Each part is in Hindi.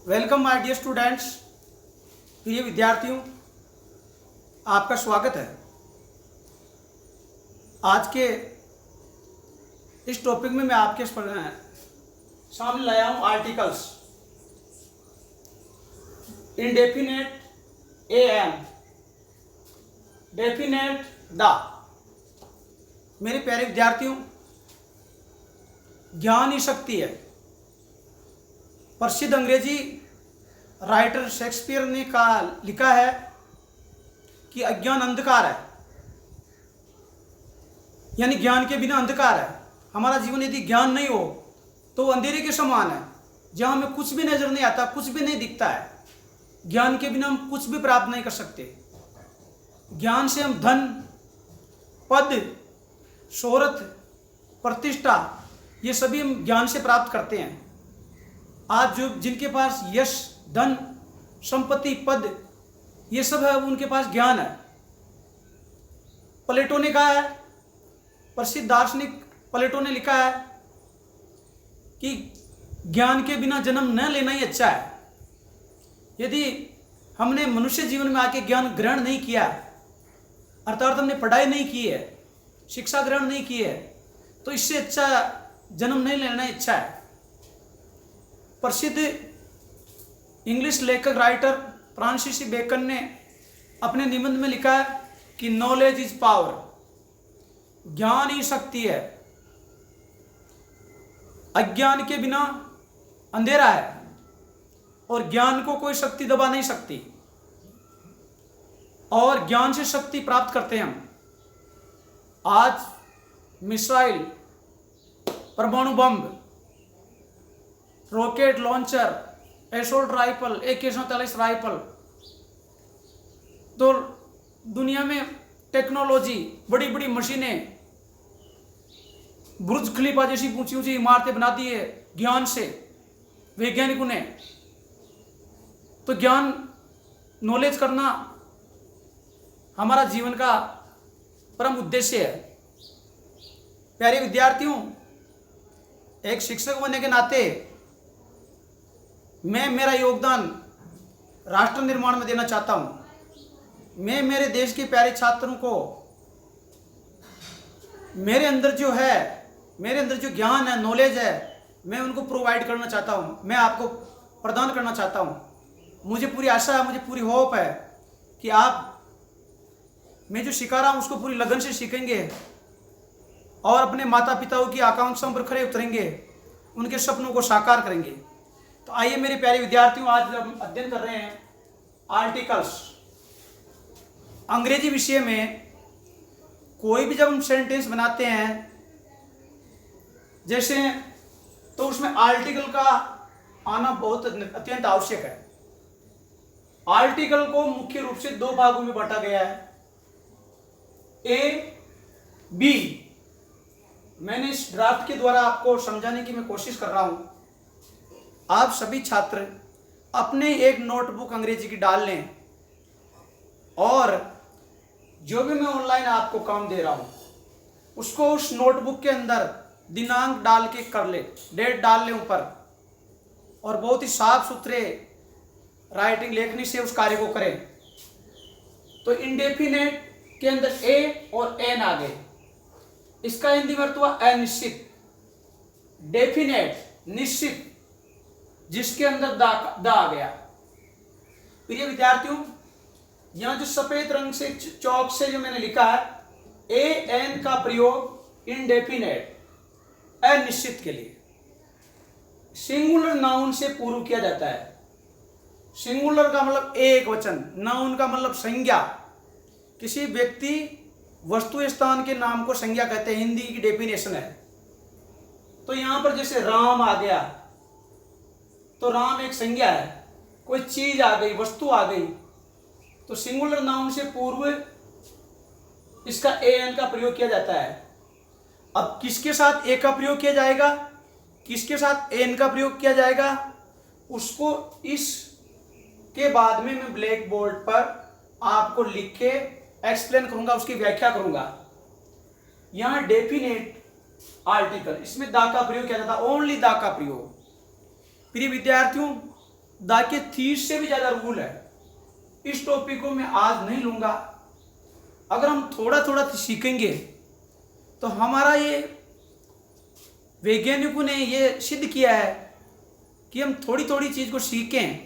Welcome my dear students. प्रिय विद्यार्थियों, आपका स्वागत है। आज के इस टॉपिक में मैं आपके सामने लाया हूं articles. Indefinite an, definite the. मेरे प्यारे विद्यार्थियों, ज्ञान ही शक्ति है। प्रसिद्ध अंग्रेजी राइटर शेक्सपियर ने लिखा है कि अज्ञान अंधकार है, यानी ज्ञान के बिना अंधकार है। हमारा जीवन यदि ज्ञान नहीं हो तो वो अंधेरे के समान है, जहां हमें कुछ भी नजर नहीं आता, कुछ भी नहीं दिखता है। ज्ञान के बिना हम कुछ भी प्राप्त नहीं कर सकते। ज्ञान से हम धन, पद, शोहरत, प्रतिष्ठा, ये सभी हम ज्ञान से प्राप्त करते हैं। आज जो जिनके पास यश, धन, संपत्ति, पद, ये सब है, उनके पास ज्ञान है। प्लेटो ने कहा है, प्रसिद्ध दार्शनिक प्लेटो ने लिखा है कि ज्ञान के बिना जन्म न लेना ही अच्छा है। यदि हमने मनुष्य जीवन में आके ज्ञान ग्रहण नहीं किया, अर्थात हमने पढ़ाई नहीं की है, शिक्षा ग्रहण नहीं की है, तो इससे अच्छा जन्म नहीं लेना ही अच्छा है। प्रसिद्ध इंग्लिश लेखक राइटर फ्रांसिस बेकन ने अपने निबंध में लिखा है कि नॉलेज इज पावर, ज्ञान ही शक्ति है। अज्ञान के बिना अंधेरा है और ज्ञान को कोई शक्ति दबा नहीं सकती, और ज्ञान से शक्ति प्राप्त करते हैं हम। आज मिसाइल, परमाणु bomb, rocket launcher, assault rifle, AK-47 rifle, तो दुनिया में टेक्नोलॉजी, बड़ी बड़ी मशीनें, बुर्ज खलीफा जैसी ऊंची ऊंची इमारतें बना दी है ज्ञान से, वैज्ञानिकों ने। तो ज्ञान, नॉलेज करना हमारा जीवन का परम उद्देश्य है। प्यारे विद्यार्थियों, एक शिक्षक बनने के नाते मैं मेरा योगदान राष्ट्र निर्माण में देना चाहता हूं। मैं मेरे देश के प्यारे छात्रों को मेरे अंदर जो ज्ञान है, नॉलेज है, मैं उनको प्रोवाइड करना चाहता हूं, मैं आपको प्रदान करना चाहता हूं। मुझे पूरी आशा है, मुझे पूरी होप है कि आप मैं जो सिखा रहा हूं उसको पूरी लगन से सीखेंगे और अपने माता पिताओं की आकांक्षाओं पर खरे उतरेंगे, उनके सपनों को साकार करेंगे। तो आइए मेरे प्यारे विद्यार्थियों, आज हम अध्ययन कर रहे हैं आर्टिकल्स। अंग्रेजी विषय में कोई भी जब हम सेंटेंस बनाते हैं जैसे, तो उसमें आर्टिकल का आना बहुत अत्यंत आवश्यक है। आर्टिकल को मुख्य रूप से दो भागों में बांटा गया है, A, B। मैंने इस ड्राफ्ट के द्वारा आपको समझाने की मैं कोशिश कर रहा हूं। आप सभी छात्र अपने एक नोटबुक अंग्रेजी की डाल लें, और जो भी मैं ऑनलाइन आपको काम दे रहा हूं उसको उस नोटबुक के अंदर दिनांक डाल के कर ले, डेट डाल ले ऊपर, और बहुत ही साफ सुथरे राइटिंग, लेखनी से उस कार्य को करें। तो इंडेफिनेट के अंदर ए और एन आ गए, इसका हिंदी में अर्थ हुआ अनिश्चित। डेफिनेट, निश्चित, जिसके अंदर दा आ गया। प्रिय विद्यार्थियों, यहां जो सफेद रंग से चौक से जो मैंने लिखा है, एन का प्रयोग इंडेफिनेट, अनिश्चित के लिए सिंगुलर नाउन से पूर्व किया जाता है। सिंगुलर का मतलब एक वचन, नाउन का मतलब संज्ञा। किसी व्यक्ति, वस्तु, स्थान के नाम को संज्ञा कहते हैं, हिंदी की डेफिनेशन है। तो यहां पर जैसे राम आ गया, तो राम एक संज्ञा है, कोई चीज आ गई, वस्तु आ गई, तो सिंगुलर नाउन से पूर्व इसका एन का प्रयोग किया जाता है। अब किसके साथ ए का प्रयोग किया जाएगा, किसके साथ एन का प्रयोग किया जाएगा, उसको इस के बाद में मैं ब्लैक बोर्ड पर आपको लिख के एक्सप्लेन करूंगा, उसकी व्याख्या करूंगा। यहां डेफिनेट आर्टिकल, इसमें दा का प्रयोग किया जाता है, ओनली दा का प्रयोग। प्रिय विद्यार्थियों, दा के 30 से भी ज़्यादा रूल है। इस टॉपिक को मैं आज नहीं लूँगा। अगर हम थोड़ा थोड़ा सीखेंगे तो हमारा ये वैज्ञानिकों ने ये सिद्ध किया है कि हम थोड़ी थोड़ी चीज़ को सीखें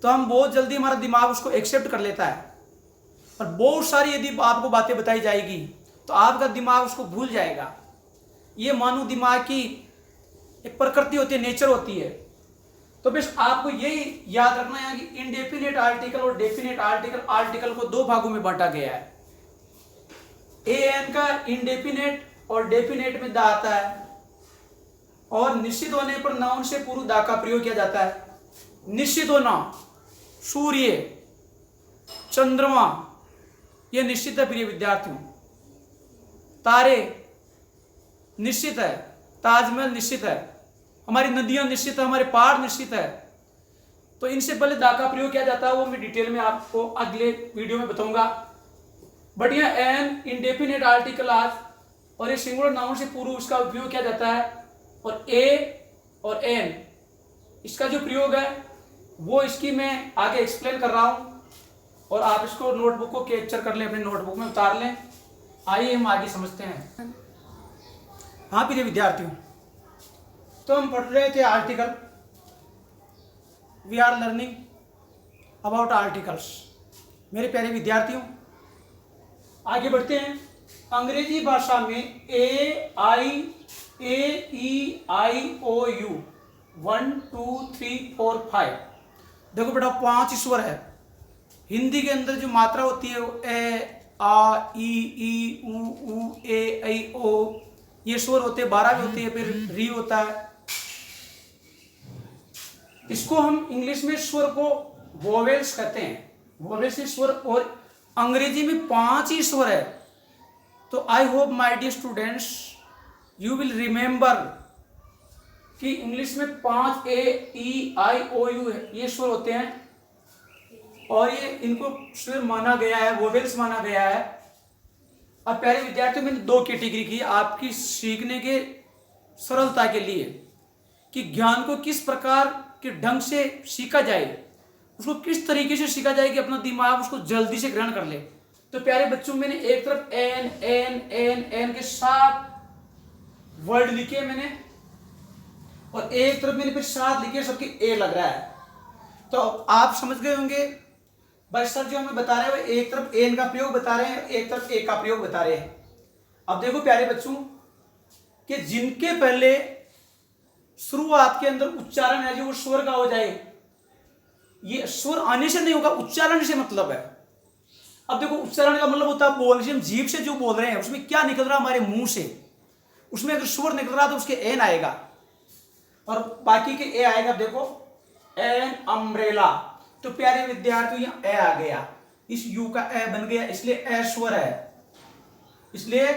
तो हम बहुत जल्दी हमारा दिमाग उसको एक्सेप्ट कर लेता है। और बहुत सारी यदि आपको बातें बताई जाएगी तो आपका दिमाग उसको भूल जाएगा। ये मानव दिमाग की एक प्रकृति होती है, नेचर होती है। तो बस आपको यही याद रखना है कि इनडेफिनेट आर्टिकल और डेफिनेट आर्टिकल को दो भागों में बांटा गया है। एन का इनडेफिनेट और डेफिनेट में दा आता है, और निश्चित होने पर नाउन से पूर्व दा का प्रयोग किया जाता है। निश्चित होना, सूर्य, चंद्रमा, यह निश्चित है प्रिय विद्यार्थियों। तारे निश्चित है, ताजमहल निश्चित है, हमारी नदियां निश्चित है, हमारे पहाड़ निश्चित है। तो इनसे पहले दा का प्रयोग किया जाता है, वो मैं डिटेल में आपको अगले वीडियो में बताऊंगा। बट यह एन इनडेफिनेट आर्टिकल आज और ये सिंगुलर नाउन से पूर्व उसका उपयोग किया जाता है। और ए और एन इसका जो प्रयोग है वो इसकी मैं आगे एक्सप्लेन कर रहा हूं, और आप इसको नोटबुक को कैप्चर कर लें, अपने नोटबुक में उतार लें। आइए हम आगे समझते हैं। हाँ प्रिय विद्यार्थियों, तो हम पढ़ रहे थे article. We are learning about articles. मेरे प्यारे विद्यार्थियों, आगे बढ़ते हैं। अंग्रेजी भाषा में ए ई आई ओ यू 1 2 3 4 5, देखो बेटा 5 स्वर है। हिंदी के अंदर जो मात्रा होती है वो ए आ ई ऊ ए ऐ ओ, ये स्वर होते हैं, 12 भी होते हैं, फिर री होता है। इसको हम इंग्लिश में स्वर को वोवेल्स कहते हैं, वोवेल्स स्वर। और अंग्रेजी में 5 ही स्वर है। तो I hope my dear students you will remember कि इंग्लिश में 5 ए ई आई ओ यू ये स्वर होते हैं, और ये इनको स्वर माना गया है, वोवेल्स माना गया है। अब प्यारे विद्यार्थियों, मैंने 2 कैटेगरी की आपकी सीखने के सरलता के लिए, कि ज्ञान को किस प्रकार के ढंग से सीखा जाए, उसको किस तरीके से सीखा जाए कि अपना दिमाग उसको जल्दी से ग्रहण कर ले। तो प्यारे बच्चों, मैंने एक तरफ एन एन एन एन के 7 वर्ड लिखे मैंने, और एक तरफ मैंने फिर 7 लिखे, सबके ए लग रहा है। तो आप समझ गए होंगे भाई सर जो हमें बता रहे हैं वो एक तरफ एन का प्रयोग बता रहे हैं, एक तरफ ए का प्रयोग बता रहे हैं। अब देखो प्यारे बच्चों कि जिनके पहले शुरुआत के अंदर उच्चारण है जो वो स्वर का हो जाए, ये स्वर आने से नहीं होगा, उच्चारण से मतलब है। अब देखो उच्चारण का मतलब होता है बोल, हम जीभ से जो बोल रहे हैं उसमें क्या निकल रहा है हमारे मुंह से, उसमें अगर स्वर निकल रहा तो उसके एन आएगा और बाकी के ए आएगा। देखो एन अम्ब्रेला, तो प्यारे विद्यार्थियों यहाँ ए आ गया, इस यू का ए बन गया, इसलिए ए स्वर है, इसलिए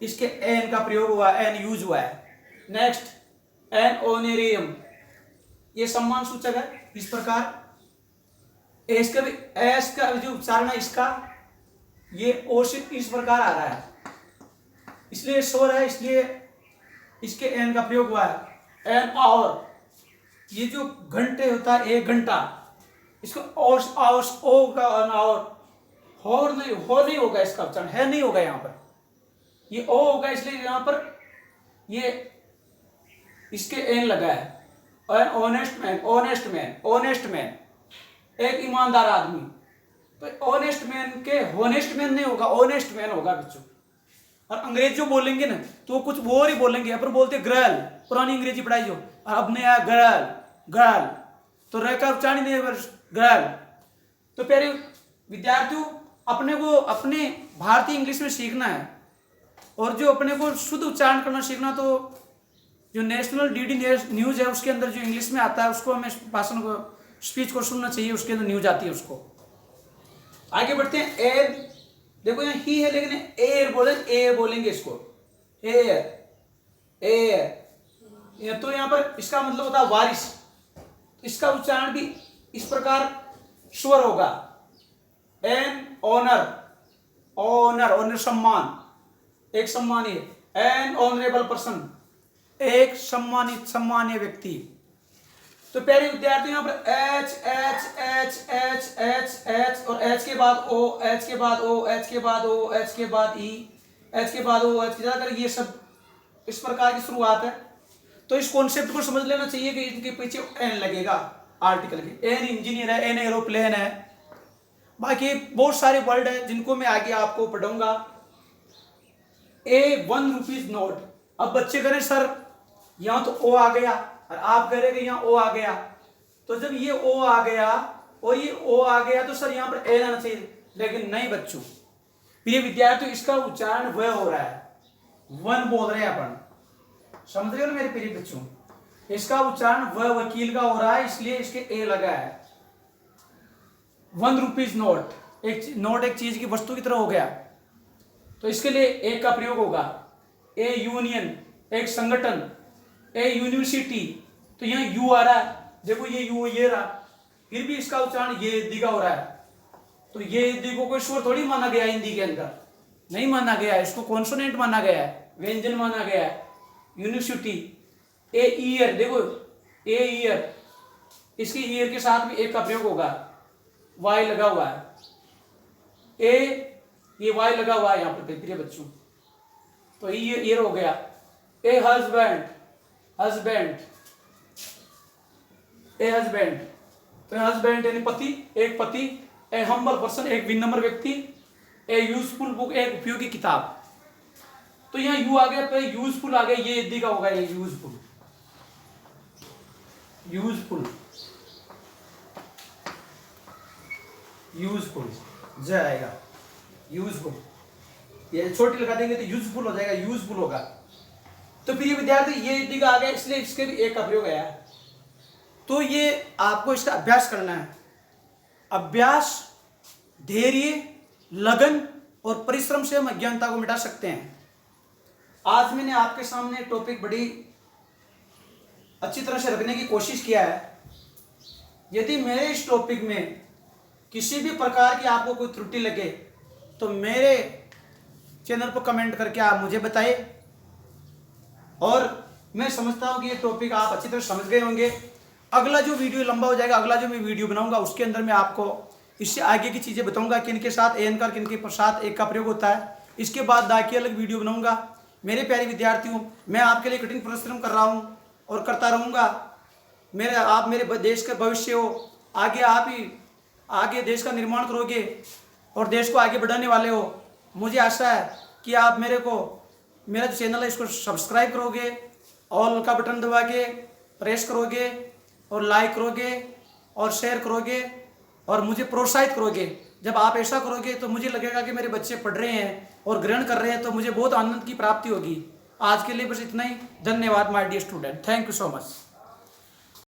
इसके एन का प्रयोग हुआ, एन यूज हुआ है। नेक्स्ट एन ओनेरियम, ये सम्मान सूचक है। इस प्रकार एस का भी, एस का जो उच्चारण है इसका ये ओ से इस प्रकार आ रहा है, इसलिए स्वर है, इसलिए इसके एन का प्रयोग हुआ है। एन और, ये जो घंटे होता है एक घंटा, इसको और ओ का और हो नहीं होगा, इसका उच्चारण है नहीं होगा यहाँ पर, ये ओ होगा, इसलिए यहाँ पर ये इसके एन लगा है। और honest man, honest man, honest man एक ईमानदार आदमी, तो ऑनेस्ट मैन के होनेस्ट मैन नहीं होगा, ऑनेस्ट मैन होगा बच्चों। और अंग्रेज जो बोलेंगे ना तो कुछ वो और ही बोलेंगे, अपन बोलते गर्ल, पुरानी अंग्रेजी पढ़ाई जो, और अब नया गर्ल, गर्ल तो रहकर उच्चारण नहीं गर्ल। तो प्यारे विद्यार्थियों, अपने को अपने भारतीय इंग्लिश में सीखना है, और जो अपने को शुद्ध उच्चारण करना सीखना, तो जो नेशनल डीडी न्यूज है उसके अंदर जो इंग्लिश में आता है उसको हमें भाषण को, स्पीच को सुनना चाहिए, उसके अंदर न्यूज आती है उसको। आगे बढ़ते हैं। एयर, देखो यहाँ ही है लेकिन एयर बोलेंगे इसको, एयर एयर। तो यहाँ पर इसका मतलब होता है वारिस, इसका उच्चारण भी इस प्रकार स्वर होगा। एन ऑनर, ऑनर ऑनर सम्मान, एक सम्मानीय, एन ऑनरेबल पर्सन एक सम्मानित सम्मान्य व्यक्ति। तो प्यारे विद्यार्थी यहाँ पर H H H H H H और एच के बाद ओ, एच के बाद ओ, एच के बाद ओ, एच के बाद ई, एच के बाद ओ, एच के बाद ये सब इस प्रकार की शुरुआत है। तो इस कॉन्सेप्ट को समझ लेना चाहिए कि इनके पीछे एन लगेगा आर्टिकल के। एन इंजीनियर है, एन एरोप्लेन है, बाकी बहुत सारे वर्ड है जिनको मैं आगे आपको पढ़ाऊंगा। ए 1 रुपीज नोट। अब बच्चे करें सर यहाँ तो ओ आ गया और आप कह रहे कि यहाँ ओ आ गया, तो जब ये ओ आ गया और ये ओ आ गया तो सर यहाँ पर एन आना चाहिए, लेकिन नहीं बच्चों। प्रिय विद्यार्थियों, इसका उच्चारण वह हो रहा है, वन बोल रहे हैं अपन, समझ रहे हो ना मेरे प्रिय बच्चों। इसका उच्चारण वह वकील का हो रहा है, इसलिए इसके ए लगा है। 1 रुपीज नोट, एक नोट एक चीज की वस्तु की तरह हो गया, तो इसके लिए ए का प्रयोग होगा। ए यूनियन, एक संगठन, ए यूनिवर्सिटी, तो यहाँ यू आ रहा है, देखो ये यू ये रहा, फिर भी इसका उच्चारण ये हिंदी का हो रहा है। तो ये हिंदी को कोई स्वर थोड़ी माना गया, हिंदी के अंदर नहीं माना गया है, इसको कॉन्सोनेंट माना गया है, व्यंजन माना गया है। यूनिवर्सिटी, ए ईयर, देखो ए ईयर, इसकी ईयर के साथ भी एक का प्रयोग होगा, वाई लगा हुआ है, ए ये वाई लगा हुआ है यहाँ पर प्रिय बच्चों, तो ये ईयर हो गया। A husband, husband, a husband, तो हस्बैंड यानी पति, एक पति। ए हम्बल पर्सन, एक विनम्र व्यक्ति। ए यूजफुल बुक, एक उपयोगी किताब। तो यहाँ यू आ गया, तो यूजफुल आ गया, ये हिंदी का होगा, ये यूजफुल, यूजफुल, यूजफुल जय आएगा, यूजफुल, ये छोटी लगा देंगे तो यूजफुल हो जाएगा, यूजफुल होगा। तो फिर ये विद्यार्थी ये हिंदी का आ गया, इसलिए इसके भी एक का प्रयोग आया। तो ये आपको इसका अभ्यास करना है। अभ्यास, धैर्य, लगन और परिश्रम से हम अज्ञानता को मिटा सकते हैं। आज मैंने आपके सामने टॉपिक बड़ी अच्छी तरह से रखने की कोशिश किया है। यदि मेरे इस टॉपिक में किसी भी प्रकार की आपको कोई त्रुटि लगे तो मेरे चैनल पर कमेंट करके आप मुझे बताइए, और मैं समझता हूं कि ये टॉपिक आप अच्छी तरह समझ गए होंगे। अगला जो वीडियो लंबा हो जाएगा, अगला जो मैं वीडियो बनाऊंगा उसके अंदर मैं आपको इससे आगे की चीज़ें बताऊंगा, किन के साथ एन का, किन के साथ एक का प्रयोग होता है। इसके बाद दा की अलग वीडियो बनाऊंगा। मेरे प्यारे विद्यार्थियों, मैं आपके लिए कठिन परिश्रम कर रहा हूँ और करता रहूँगा। आप मेरे देश का भविष्य हो, आगे आप ही आगे देश का निर्माण करोगे और देश को आगे बढ़ाने वाले हो। मुझे आशा है कि आप मेरा जो चैनल है इसको सब्सक्राइब करोगे, ऑल का बटन दबा के प्रेस करोगे और लाइक करोगे और शेयर करोगे और मुझे प्रोत्साहित करोगे। जब आप ऐसा करोगे तो मुझे लगेगा कि मेरे बच्चे पढ़ रहे हैं और ग्रहण कर रहे हैं, तो मुझे बहुत आनंद की प्राप्ति होगी। आज के लिए बस इतना ही। धन्यवाद my dear student, thank you so much.